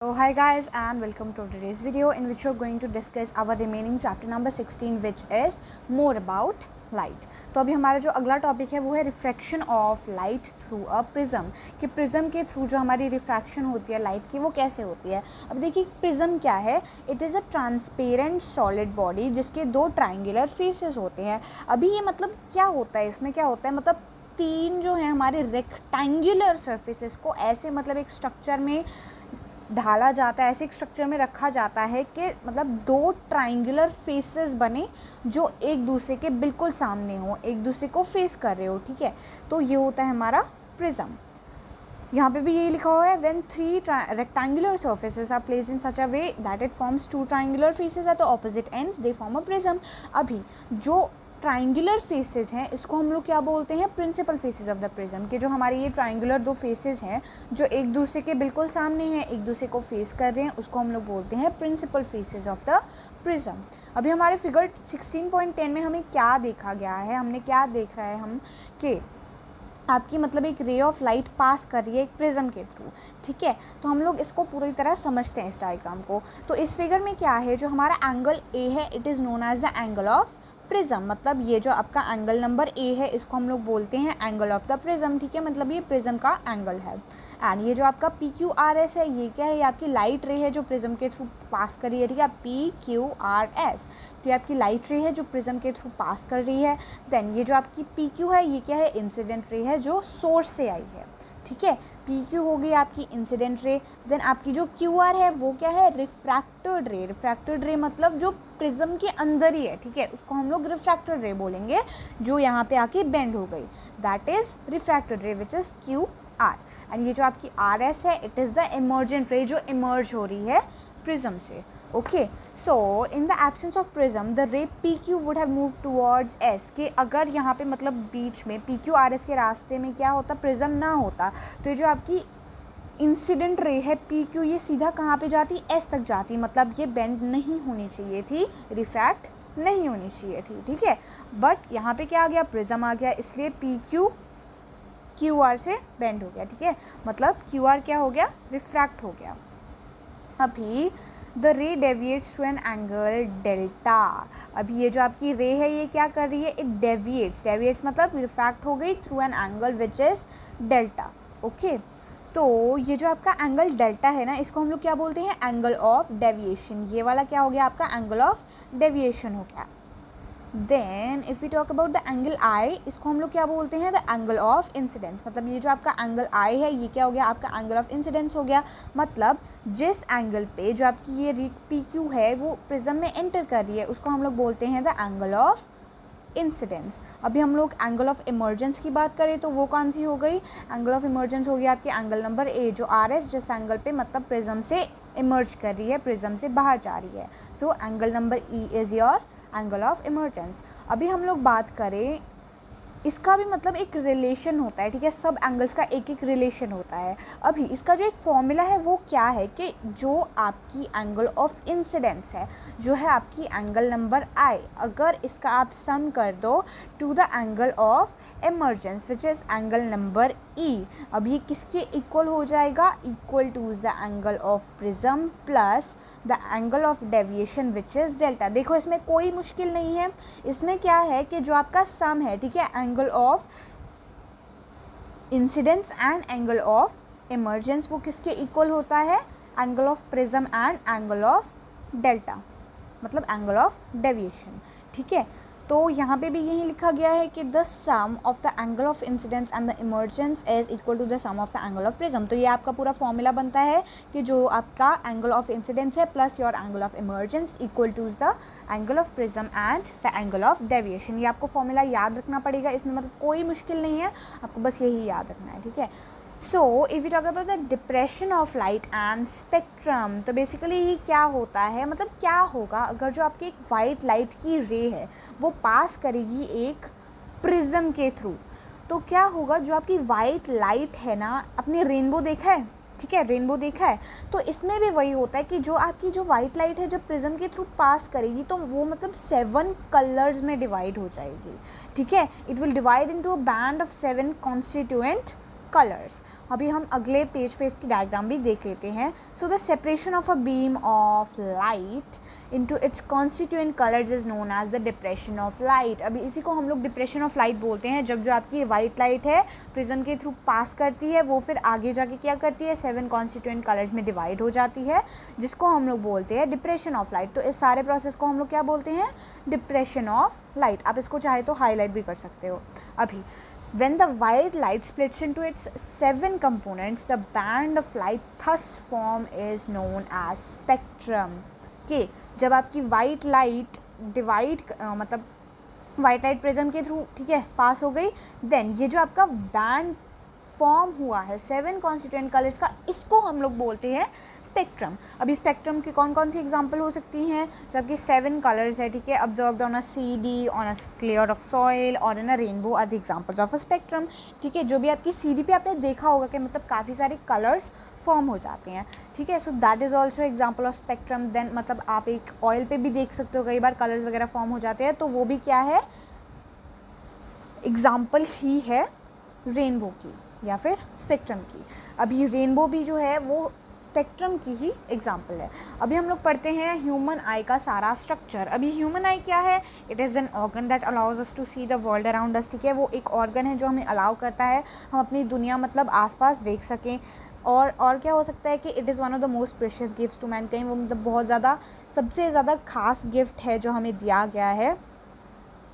So hi guys and welcome to today's video in which we are going to discuss our remaining chapter number 16 which is more about light. तो अभी हमारा जो अगला topic है वो है refraction of light through a prism, कि prism के थ्रू जो हमारी रिफ्रैक्शन होती है लाइट की वो कैसे होती है। अब देखिए प्रिज्म क्या है, it is a transparent solid body जिसके दो ट्राइंगुलर फेसेस होते हैं। अभी ये मतलब क्या होता है, इसमें क्या होता है, मतलब तीन जो है हमारे रेक्टेंगुलर सर्फेसेस को ऐसे मतलब एक स्ट्रक्चर में ढाला जाता है, ऐसे एक स्ट्रक्चर में रखा जाता है कि मतलब दो ट्राइंगुलर फेसेस बने जो एक दूसरे के बिल्कुल सामने हो, एक दूसरे को फेस कर रहे हो। ठीक है, तो ये होता है हमारा प्रिज्म। यहाँ पे भी यही लिखा हुआ है, when three rectangular surfaces are placed in such a way that it forms two triangular faces at the opposite ends they form a prism. अभी जो ट्राइंगुलर फेसेस हैं इसको हम लोग क्या बोलते हैं, principal faces of the prism, कि जो हमारे ये ट्राइंगुलर दो फेसेस हैं जो एक दूसरे के बिल्कुल सामने हैं, एक दूसरे को फेस कर रहे हैं, उसको हम लोग बोलते हैं principal faces of the prism. अभी हमारे फिगर 16.10 में हमें क्या देखा गया है, हमने क्या देख रहा है हम कि आपकी मतलब एक रे ऑफ लाइट पास कर रही है एक प्रिज्म के थ्रू। ठीक है, तो हम लोग इसको पूरी तरह समझते हैं इस डायग्राम को। तो इस फिगर में क्या है, जो हमारा एंगल ए है it is known as the angle of prism, मतलब ये जो आपका एंगल नंबर ए है इसको हम लोग बोलते हैं एंगल ऑफ द प्रिज्म। ठीक है, मतलब ये प्रिज्म का एंगल है। एंड ये जो आपका पी क्यू आर एस है ये क्या है, ये आपकी लाइट रे है जो प्रिज्म के थ्रू पास कर रही है। ठीक है, पी क्यू आर एस, तो ये आपकी लाइट रे है जो प्रिज्म के थ्रू पास कर रही है। देन ये जो आपकी पी क्यू है ये क्या है, इंसिडेंट रे है जो सोर्स से आई है। ठीक है, पी क्यू हो गई आपकी इंसिडेंट रे। देन आपकी जो क्यू आर है वो क्या है, रिफ्रैक्टेड रे। रिफ्रैक्टेड रे मतलब जो प्रिज्म के अंदर ही है। ठीक है, उसको हम लोग रिफ्रैक्टेड रे बोलेंगे, जो यहाँ पे आके बेंड हो गई, दैट इज रिफ्रैक्टेड रे which is Q R. And ये जो आपकी आर एस है इट इज़ द इमर्जेंट रे जो इमर्ज हो रही है प्रिज्म से। Okay, so in the absence of prism the रे P Q would have move towards S, कि अगर यहाँ पे मतलब बीच में पी क्यू आर एस के रास्ते में क्या होता, प्रिज्म ना होता, तो ये जो आपकी इंसिडेंट रे है पी क्यू ये सीधा कहाँ पे जाती, एस तक जाती, मतलब ये बेंड नहीं होनी चाहिए थी, रिफ्रैक्ट नहीं होनी चाहिए थी। ठीक है, बट यहाँ पे क्या आ गया, प्रिज्म आ गया, इसलिए पी क्यू क्यू आर से बेंड हो गया। ठीक है, मतलब क्यू आर क्या हो गया, रिफ्रैक्ट हो गया। अभी the ray deviates to an angle delta. अभी ये जो आपकी रे है ये क्या कर रही है, इट डेविएट्स मतलब रिफ्रैक्ट हो गई through an angle which is delta. Okay, तो ये जो आपका एंगल डेल्टा है ना इसको हम लोग क्या बोलते हैं, एंगल ऑफ डेविएशन। ये वाला क्या हो गया आपका, एंगल ऑफ डेविएशन हो गया। Then if we talk about the angle I, इसको हम लोग क्या बोलते हैं, द एंगल ऑफ इंसिडेंस। मतलब ये जो आपका एंगल आई है ये क्या हो गया, आपका एंगल ऑफ इंसिडेंस हो गया। मतलब जिस एंगल पे जो आपकी ये पी क्यू है वो प्रिज्म में एंटर कर रही है उसको हम लोग बोलते हैं द एंगल ऑफ इंसिडेंस। अभी हम लोग एंगल ऑफ इमर्जेंस की बात करें तो वो कौन सी हो गई, एंगल ऑफ इमर्जेंस हो गया आपके एंगल नंबर ए, जो आर एस जिस एंगल पे मतलब प्रिज्म से इमर्ज कर रही है, प्रिज्म से बाहर जा रही है। So angle number E is your angle of emergence. अभी हम लोग बात करें, इसका भी मतलब एक रिलेशन होता है। ठीक है, सब एंगल्स का एक एक रिलेशन होता है। अभी इसका जो एक फॉर्मूला है वो क्या है, कि जो आपकी एंगल ऑफ इंसिडेंस है, जो है आपकी एंगल नंबर आई, अगर इसका आप सम कर दो to the angle of emergence which is angle number E, अब ये किसके इक्वल हो जाएगा, equal to the angle of prism plus the angle of deviation which is delta. देखो इसमें कोई मुश्किल नहीं है, इसमें क्या है कि जो आपका सम है, ठीक है, angle of incidence and angle of emergence वो किसके इक्वल होता है, angle of prism and angle of delta, मतलब एंगल ऑफ डेविएशन। ठीक है, तो यहाँ पे भी यही लिखा गया है कि the sum of the angle of incidence and the emergence is equal to the sum of the angle of prism. तो ये आपका पूरा फॉर्मूला बनता है कि जो आपका एंगल ऑफ इंसिडेंस है plus your angle of emergence equal to the angle of prism and the angle of deviation. ये आपको फॉर्मूला याद रखना पड़ेगा, इसमें मतलब कोई मुश्किल नहीं है, आपको बस यही याद रखना है। ठीक है, so if you talk about the depression of light and spectrum, तो बेसिकली ये क्या होता है, मतलब क्या होगा अगर जो आपकी एक वाइट लाइट की रे है वो पास करेगी एक प्रिज्म के थ्रू, तो क्या होगा, जो आपकी वाइट लाइट है ना, अपने रेनबो देखा है, ठीक है, रेनबो देखा है, तो इसमें भी वही होता है कि जो आपकी जो वाइट लाइट है जब प्रिज्म के थ्रू पास करेगी तो वो मतलब 7 कलर्स में डिवाइड हो जाएगी। ठीक है, it will divide into a band of 7 constituent colours. अभी हम अगले पेज पे इसकी डायग्राम भी देख लेते हैं। So the separation of a beam of light into its constituent colours is known as the depression of light. अभी इसी को हम लोग डिप्रेशन ऑफ लाइट बोलते हैं, जब जो आपकी वाइट लाइट है प्रिज्म के थ्रू पास करती है, वो फिर आगे जाके क्या करती है, 7 कॉन्स्टिट्यूएंट कलर्स में डिवाइड हो जाती है, जिसको हम लोग बोलते हैं डिप्रेशन ऑफ लाइट। तो इस सारे प्रोसेस को हम लोग क्या बोलते हैं, डिप्रेशन ऑफ लाइट। आप इसको चाहे तो हाईलाइट भी कर सकते हो। अभी when the white light splits into its 7 components, the band of light thus form is known as spectrum। के जब आपकी वाइट लाइट डिवाइड मतलब वाइट लाइट प्रिज्म के थ्रू, ठीक है, पास हो गई, देन ये जो आपका बैंड फॉर्म हुआ है 7 कॉन्स्टिट्यूएंट कलर्स का, इसको हम लोग बोलते हैं स्पेक्ट्रम। अभी स्पेक्ट्रम की कौन कौन सी एग्जांपल हो सकती हैं, जो आपकी 7 कलर्स है, ठीक है, observed on a CD, on a layer of soil और in a rainbow are the examples of a spectrum. ठीक है, जो भी आपकी सीडी पे आपने देखा होगा कि मतलब काफ़ी सारे कलर्स फॉर्म हो जाते हैं, ठीक है। So that is also example of spectrum. Then मतलब आप एक ऑयल पे भी देख सकते हो, कई बार कलर्स वगैरह फॉर्म हो जाते हैं, तो वो भी क्या है, एग्जाम्पल ही है रेनबो की या फिर स्पेक्ट्रम की। अभी रेनबो भी जो है वो स्पेक्ट्रम की ही एग्जाम्पल है। अभी हम लोग पढ़ते हैं ह्यूमन आई का सारा स्ट्रक्चर। अभी ह्यूमन आई क्या है, it is an organ that allows us to see the world around us. ठीक है, वो एक ऑर्गन है जो हमें अलाउ करता है हम अपनी दुनिया मतलब आसपास देख सकें। और क्या हो सकता है कि it is one of the most precious gifts to man, कहीं वो मतलब बहुत ज़्यादा सबसे ज़्यादा खास गिफ्ट है जो हमें दिया गया है।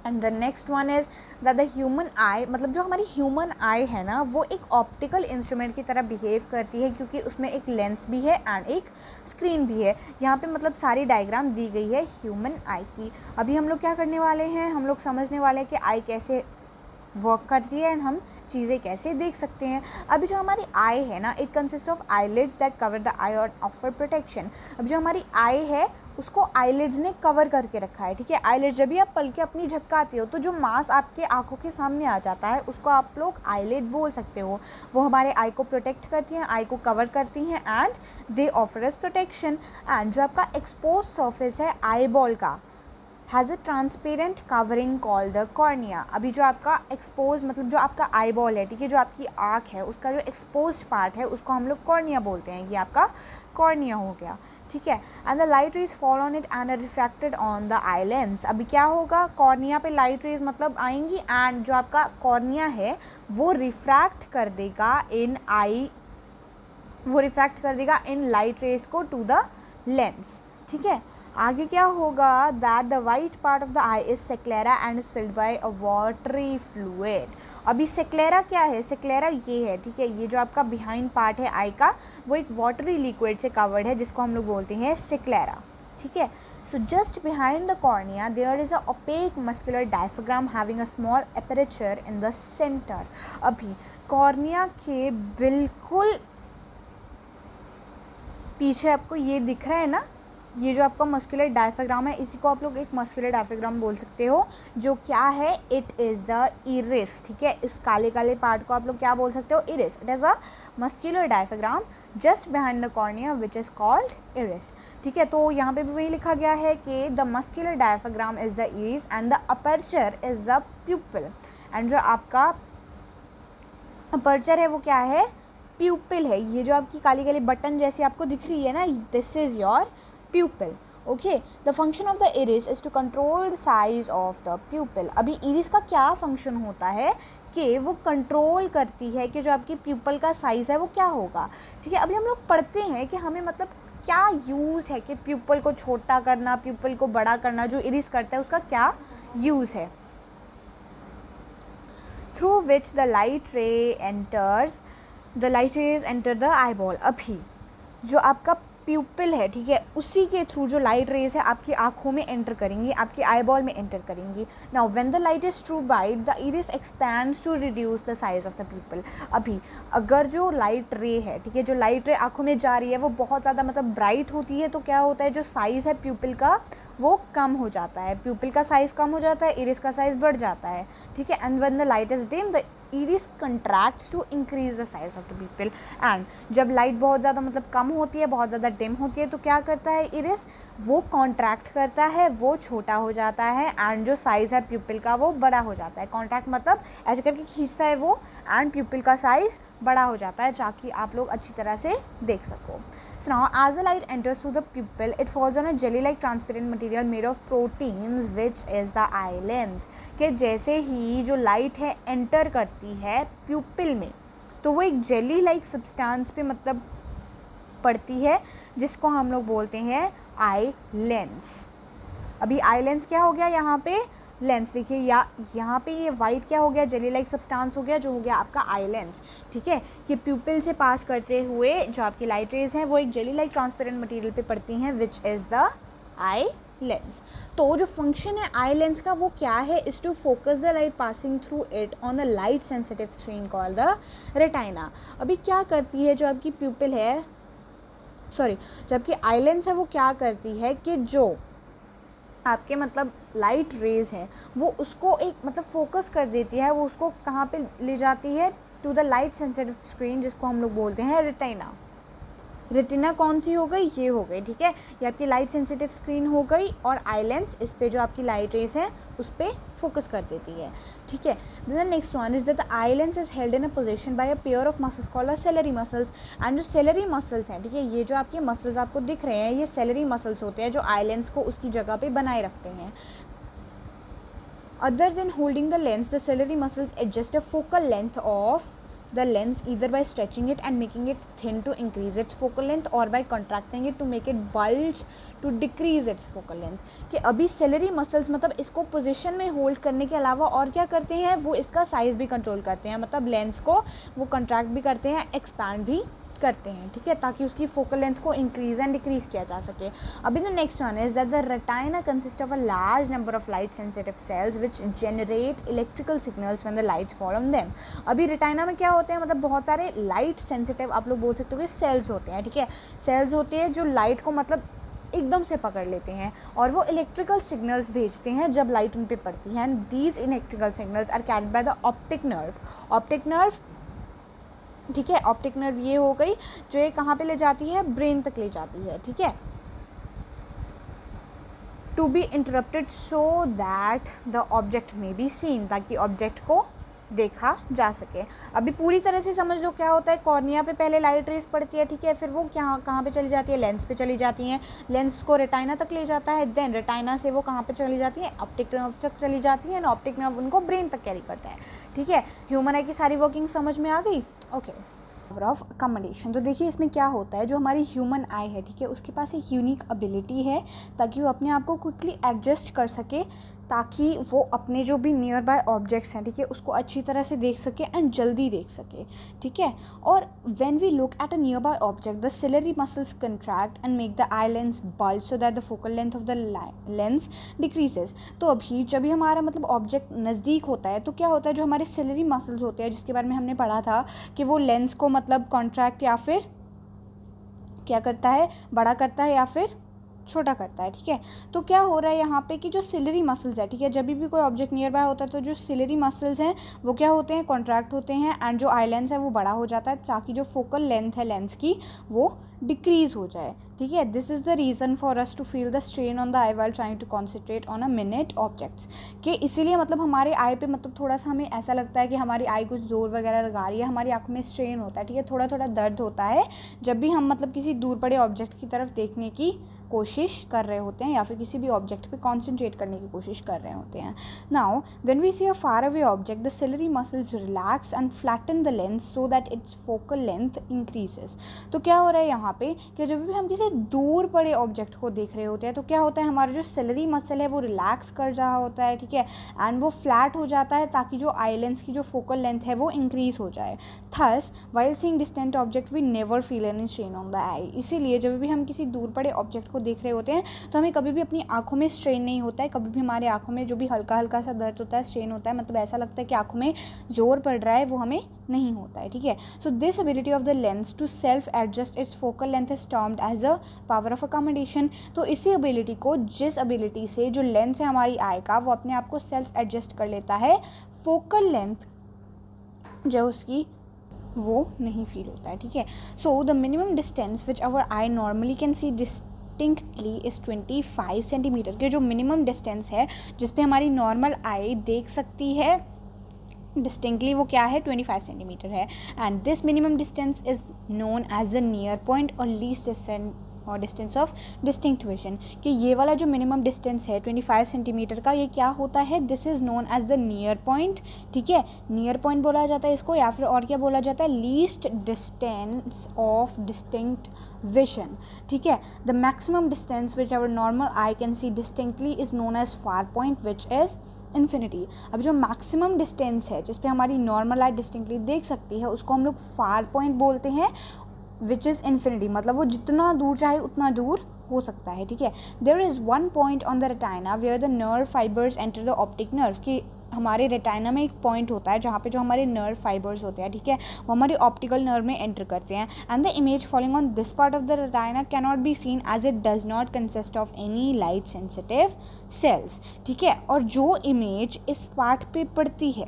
And the next one is that the human आई, मतलब जो हमारी ह्यूमन आई है ना, वो एक ऑप्टिकल इंस्ट्रूमेंट की तरह बिहेव करती है, क्योंकि उसमें एक लेंस भी है एंड एक स्क्रीन भी है। यहाँ पे मतलब सारी डायग्राम दी गई है ह्यूमन आई की। अभी हम लोग क्या करने वाले हैं, हम लोग समझने वाले हैं कि आई कैसे वर्क करती है एंड हम चीज़ें कैसे देख सकते हैं। अभी जो हमारी आई है ना, it consist of eyelids that cover the eye और ऑफर प्रोटेक्शन। अब जो हमारी आई है उसको आईलिड्स ने कवर करके रखा है, ठीक है। आईलिड्स जब भी आप पल के अपनी झपकाते हो तो जो मांस आपके आंखों के सामने आ जाता है उसको आप लोग आईलिड बोल सकते हो। वो हमारे आई को प्रोटेक्ट करती हैं, आई को कवर करती हैं and they offer us protection. And जो आपका एक्सपोज सर्फेस है आई बॉल का has a transparent covering called the cornea. अभी जो आपका एक्सपोज मतलब जो आपका आई बॉल है, ठीक है, जो आपकी आँख है उसका जो एक्सपोज पार्ट है उसको हम लोग कॉर्निया बोलते हैं। ये आपका कॉर्निया हो गया, ठीक है। And the light rays fall on it and refracted on the eye lens. अभी क्या होगा, कॉर्निया पे लाइट रेज मतलब आएंगी एंड जो आपका कॉर्निया है वो रिफ्रैक्ट कर देगा इन लाइट रेज को टू द लेंस, ठीक है। आगे क्या होगा, that the white part of the eye is sclera and is filled by a watery fluid. अभी सेक्लेरा क्या है, सेक्लेरा ये है, ठीक है, ये जो आपका बिहाइंड पार्ट है आई का वो एक वाटरी लिक्विड से कवर्ड है जिसको हम लोग बोलते हैं सेक्लेरा, ठीक है। So just behind the cornea there is a opaque muscular diaphragm having a small aperture in the centre. अभी कॉर्निया के बिल्कुल पीछे आपको ये दिख रहा है ना, ये जो आपका मस्कुलर डायफ्राम है इसी को आप लोग एक मस्कुलर डायफ्राम बोल सकते हो, जो क्या है, इट इज़ द इरिस, ठीक है। इस काले काले पार्ट को आप लोग क्या बोल सकते हो, iris. It is a muscular diaphragm just behind the cornea which is called iris, ठीक है। तो यहाँ पे भी वही लिखा गया है कि the muscular diaphragm is the iris and the aperture is the pupil. And जो आपका अपर्चर है वो क्या है, प्यूपिल है। ये जो आपकी काली काली बटन जैसी आपको दिख रही है ना, this is your pupil, okay. The function of the iris is to control the size of the pupil. अभी iris का क्या फंक्शन होता है कि वो कंट्रोल करती है कि जो आपकी प्यूपल का साइज़ है वो क्या होगा, ठीक है। अभी हम लोग पढ़ते हैं कि हमें मतलब क्या यूज़ है कि प्यूपल को छोटा करना, प्यूपल को बड़ा करना, जो इरिस करता है उसका क्या यूज़ है। Through which the light rays enter the eye ball. अभी जो आपका प्यूपिल है, ठीक है, उसी के थ्रू जो लाइट रेज है आपकी आँखों में एंटर करेंगी, आपकी आई बॉल में एंटर करेंगी। Now when the light is too bright the iris expands to reduce the size of the pupil. अभी अगर जो लाइट रे है, ठीक है, जो लाइट रे आँखों में जा रही है वो बहुत ज़्यादा मतलब ब्राइट होती है, तो क्या होता है, जो साइज़ है प्यूपिल का वो कम हो जाता है, प्यूपिल का साइज़ कम हो जाता है, इरिस का साइज़ बढ़ जाता है, ठीक है। And when the light is dim the iris contracts to increase the size of the pupil. And जब लाइट बहुत ज़्यादा मतलब कम होती है, बहुत ज़्यादा डिम होती है, तो क्या करता है इरिस, वो कॉन्ट्रैक्ट करता है, वो छोटा हो जाता है, एंड जो साइज़ है प्यूपिल का वो बड़ा हो जाता है। कॉन्ट्रैक्ट मतलब ऐसे करके खींचता है वो, एंड प्यूपिल का साइज़ बड़ा हो जाता है, ताकि आप लोग अच्छी तरह से देख सको। So now as the light enters through the pupil, it falls on a jelly-like transparent material made of proteins, which is the eye lens। कि जैसे ही जो लाइट है एंटर करती है प्यूपिल में, तो वो एक जेली लाइक सब्सटेंस पे मतलब पड़ती है, जिसको हम लोग बोलते हैं आई लेंस। अभी आई लेंस क्या हो गया यहाँ पे, लेंस देखिए, या यहाँ पे ये वाइट क्या हो गया, जेली लाइक सब्सटेंस हो गया, जो हो गया आपका आई लेंस, ठीक है। ये प्यूपिल से पास करते हुए जो आपकी लाइट रेज हैं वो एक जेली लाइक ट्रांसपेरेंट मटेरियल पे पड़ती हैं, which is the eye lens. तो जो फंक्शन है आई लेंस का वो क्या है, is to focus the light passing through it on the light sensitive screen called the retina. अभी क्या करती है जो आपकी प्यूपिल है, सॉरी, जो आपकी आई लेंस है वो क्या करती है कि जो आपके मतलब लाइट रेज है वो उसको एक मतलब फोकस कर देती है, वो उसको कहाँ पे ले जाती है, to the light sensitive screen, जिसको हम लोग बोलते हैं रेटिना। रेटिना कौन सी हो गई, ये हो गई, ठीक है। ये आपकी लाइट सेंसिटिव स्क्रीन हो गई, और आई लेंस इस पे जो आपकी लाइट रेज है उस पर फोकस कर देती है, ठीक है। The next one is that the eye lens is held in a position by a pair of muscles called salary muscles. And जो सेलरी मसल्स हैं, ठीक है, ये जो आपके मसल्स आपको दिख रहे हैं ये सेलरी मसल्स होते हैं जो आई लेंस को उसकी जगह पे बनाए रखते हैं। Other than holding the lens, the ciliary muscles adjust the focal length of the lens either by stretching it and making it thin to increase its focal length, or by contracting it to make it bulge to decrease its focal length। कि अभी salary muscles मतलब इसको position में hold करने के अलावा और क्या करते हैं, वो इसका साइज़ भी कंट्रोल करते हैं, मतलब लेंस को वो कंट्रैक्ट भी करते हैं, एक्सपैंड भी करते हैं, ठीक है, ताकि उसकी फोकल लेंथ को इंक्रीज एंड डिक्रीज किया जा सके। अभी the next one is that the retina consist of a large number of light sensitive cells which generate electrical signals when the lights fall on them. अभी retina में क्या होते हैं, मतलब बहुत सारे लाइट सेंसिटिव आप लोग बोल सकते हो कि सेल्स होते हैं, ठीक है, सेल्स होते हैं जो लाइट को मतलब एकदम से पकड़ लेते हैं, और वो इलेक्ट्रिकल सिग्नल्स भेजते हैं जब लाइट उन पर पड़ती है। And these electrical signals are carried by the optic nerve. Optic nerve, ठीक है, ऑप्टिक नर्व ये हो गई जो ये कहाँ पे ले जाती है, ब्रेन तक ले जाती है, ठीक है। To be interpreted so that the object may be seen, ताकि ऑब्जेक्ट को देखा जा सके। अभी पूरी तरह से समझ लो क्या होता है, कॉर्निया पे पहले लाइट रेज पड़ती है, ठीक है, फिर वो कहाँ पे चली जाती है, लेंस पे चली जाती हैं, लेंस को रेटाइना तक ले जाता है, देन रेटाइना से वो कहाँ पे चली जाती है, ऑप्टिक नर्व तक चली जाती है, ऑप्टिक नर्व उनको ब्रेन तक कैरी करता है, ठीक है। ह्यूमन आई की सारी वर्किंग समझ में आ गई, ओके। पावर ऑफ अकोमोडेशन, तो देखिए इसमें क्या होता है, जो हमारी ह्यूमन आई है, ठीक है, उसके पास एक यूनिक एबिलिटी है ताकि वो अपने आप को क्विकली एडजस्ट कर सके, ताकि वो अपने जो भी नियर बाय ऑब्जेक्ट्स हैं, ठीक है, उसको अच्छी तरह से देख सके एंड जल्दी देख सके, ठीक है। और when we look at a nearby object the ciliary muscles contract and make the eye lens bulge so that the focal length of the lens decreases. तो अभी जब भी हमारा मतलब ऑब्जेक्ट नज़दीक होता है तो क्या होता है, जो हमारे सिलरी मसल्स होते हैं जिसके बारे में हमने पढ़ा था कि वो लेंस को मतलब कॉन्ट्रैक्ट या फिर क्या करता है, बड़ा करता है या फिर छोटा करता है, ठीक है। तो क्या हो रहा है यहाँ पे कि जो सिलरी मसल्स है, ठीक है, जब भी कोई ऑब्जेक्ट नियर बाय होता है तो जो सिलरी मसल्स हैं वो क्या होते हैं, कॉन्ट्रैक्ट होते हैं, एंड जो आई लेंस है वो बड़ा हो जाता है ताकि जो फोकल लेंथ है लेंस की वो डिक्रीज हो जाए, ठीक है। This is the reason for us to feel the strain on the eye while trying to concentrate on a minute objects, कि इसीलिए मतलब हमारे आई पे मतलब थोड़ा सा हमें ऐसा लगता है कि हमारी आई कुछ जोर वगैरह लगा रही है, हमारी आँखों में स्ट्रेन होता है, ठीक है, थोड़ा थोड़ा दर्द होता है जब भी हम मतलब किसी दूर पड़े ऑब्जेक्ट की तरफ देखने की कोशिश कर रहे होते हैं या फिर किसी भी ऑब्जेक्ट पे कॉन्सेंट्रेट करने की कोशिश कर रहे होते हैं। Now when we see a far away object the ciliary muscles relax and flatten the lens so that its focal length increases. तो क्या हो रहा है यहाँ पे कि जब भी हम किसी दूर पड़े ऑब्जेक्ट को देख रहे होते हैं तो क्या होता है, हमारा जो सिलरी मसल है वो रिलैक्स कर रहा होता है, ठीक है, एंड वो फ्लैट हो जाता है ताकि जो आई लेंस की जो फोकल लेंथ है वो इंक्रीज हो जाए। Thus while seeing distant object we never feel any strain on the eye. इसीलिए जब भी हम किसी दूर पड़े ऑब्जेक्ट को देख रहे होते हैं तो हमें कभी भी अपनी आँखों में स्ट्रेन नहीं होता है, कभी भी हमारे आँखों में जो भी हल्का हल्का सा दर्द होता है, स्ट्रेन होता है, मतलब ऐसा लगता है कि आँखों में जोर पड़ रहा है, वो हमें नहीं होता है, ठीक है। So this ability of the lens to self adjust its focal length is termed as a power of accommodation. तो इसी एबिलिटी को, जिस एबिलिटी से जो लेंस है हमारी आई का वो अपने आप को सेल्फ एडजस्ट कर लेता है, फोकल लेंथ जो उसकी वो नहीं फील होता है, ठीक है। So the minimum distance which our eye normally can see distinctly is 25 centimetre. के जो मिनिमम डिस्टेंस है जिस पे हमारी नॉर्मल आई देख सकती है डिस्टिंक्टली, वो क्या है, 25 सेंटीमीटर है। And this minimum distance is known as the near point or least or distance of distinct vision. कि ये वाला जो मिनिमम डिस्टेंस है 25 सेंटीमीटर का, ये क्या होता है, this is known as the near point, ठीक है। नियर पॉइंट बोला जाता है इसको, या फिर और क्या बोला जाता है, least distance of distinct vision, ठीक है। The maximum distance which our normal eye can see distinctly is known as far point which is infinity. अब जो मैक्सिमम डिस्टेंस है जिस पे हमारी नॉर्मल आई डिस्टिंक्टली देख सकती है उसको हम लोग फार पॉइंट बोलते हैं, विच इज़ इन्फिनिटी, मतलब वो जितना दूर चाहे उतना दूर हो सकता है, ठीक है। There is one point on the retina where the nerve fibres enter the optic nerve. कि हमारे रेटाइना में एक पॉइंट होता है जहाँ पे जो हमारे नर्व फाइबर्स होते हैं, ठीक है, वो हमारे ऑप्टिकल नर्व में एंटर करते हैं। And the image following on this part of the retina can not be seen as it does not consist of any light sensitive cells, ठीक है। और जो इमेज इस पार्ट पे पड़ती है,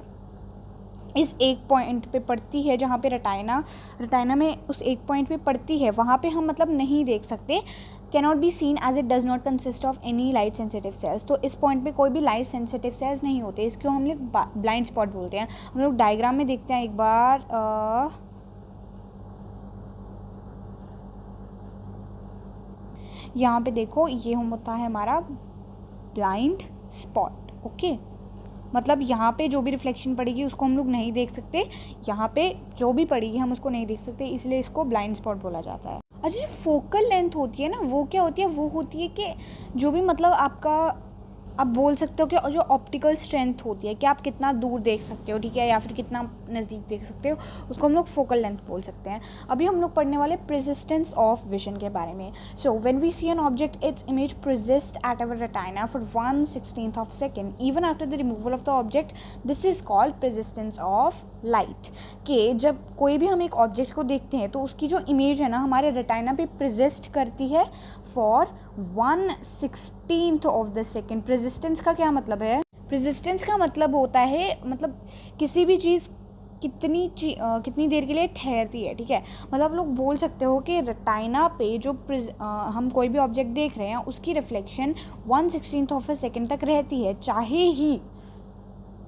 इस एक पॉइंट पे पड़ती है जहाँ पे रेटाइना में उस एक पॉइंट पे पड़ती है, वहाँ पे हम मतलब नहीं देख सकते, cannot be seen as it does not consist of any light sensitive cells. तो इस पॉइंट पे कोई भी लाइट सेंसिटिव सेल्स नहीं होते, इसको हम लोग ब्लाइंड स्पॉट बोलते हैं। हम लोग डायग्राम में देखते हैं एक बार, यहाँ पे देखो, ये हम होता है हमारा ब्लाइंड स्पॉट, ओके। मतलब यहाँ पे जो भी रिफ्लेक्शन पड़ेगी उसको हम लोग नहीं देख सकते, यहाँ पे जो भी पड़ेगी हम उसको नहीं देख सकते, इसलिए इसको ब्लाइंड स्पॉट बोला जाता है। अच्छा, जो फोकल लेंथ होती है ना, वो क्या होती है, वो होती है कि जो भी मतलब आपका, आप बोल सकते हो कि जो ऑप्टिकल स्ट्रेंथ होती है कि आप कितना दूर देख सकते हो, ठीक है, या फिर कितना नज़दीक देख सकते हो, उसको हम लोग फोकल लेंथ बोल सकते हैं। अभी हम लोग पढ़ने वाले प्रेसिस्टेंस ऑफ विजन के बारे में। So when we see an object, its image persist at our retina for 1/16 of second even after the removal of the object, this is called persistence of light. कि जब कोई भी हम एक ऑब्जेक्ट को देखते हैं तो उसकी जो इमेज है ना हमारे रेटाइना पे प्रेसिस्ट करती है फॉर 1/16 ऑफ द सेकेंड। प्रेसिस्टेंस का क्या मतलब है, प्रेसिस्टेंस का मतलब होता है, मतलब किसी भी चीज़ कितनी देर के लिए ठहरती है, ठीक है। मतलब आप लोग बोल सकते हो कि रेटाइना पे जो हम कोई भी ऑब्जेक्ट देख रहे हैं उसकी रिफ्लेक्शन 1/16 ऑफ अ सेकेंड तक रहती है, चाहे ही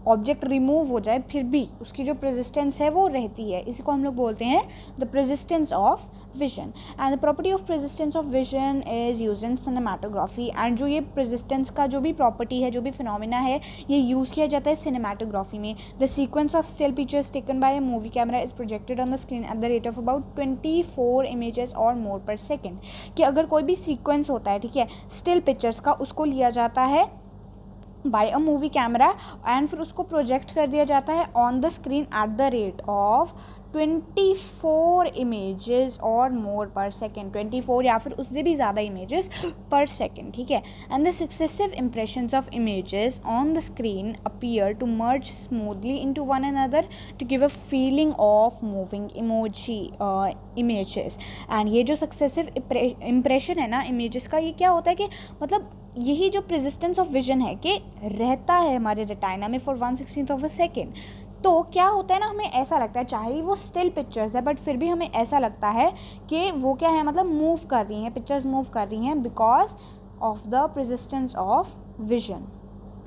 ऑब्जेक्ट रिमूव हो जाए फिर भी उसकी जो प्रेसिस्टेंस है वो रहती है। इसी को हम लोग बोलते हैं the persistence of vision. And the property of persistence of vision is use in cinematography. एंड जो ये प्रेसिस्टेंस का जो भी प्रॉपर्टी है, जो भी फिनोमिना है, ये यूज़ किया जाता है सिनेमाटोग्राफी में। The sequence of still pictures taken by A movie camera is projected on the screen at the rate of about 24 images or more पर सेकेंड। कि अगर कोई भी सीक्वेंस होता है, ठीक है, स्टिल पिक्चर्स का, उसको लिया जाता है by a movie camera and फिर उसको प्रोजेक्ट कर दिया जाता है on the screen at the rate of 24 images or more पर सेकेंड, 24 या फिर उससे भी ज़्यादा इमेजेस पर सेकेंड, ठीक है। And the successive impressions of images on the screen appear to merge smoothly into one another to give a feeling of moving images. And ये जो सक्सेसिव इम्प्रेशन है ना इमेजेस का, ये क्या होता है कि मतलब यही जो प्रेसिस्टेंस ऑफ विजन है कि रहता है हमारे रेटाइना में फॉर 1/16 ऑफ अ सेकेंड। तो क्या होता है ना, हमें ऐसा लगता है, चाहे वो स्टिल पिक्चर्स है बट फिर भी हमें ऐसा लगता है कि वो क्या है, मतलब मूव कर रही हैं, पिक्चर्स मूव कर रही हैं because of the persistence of vision.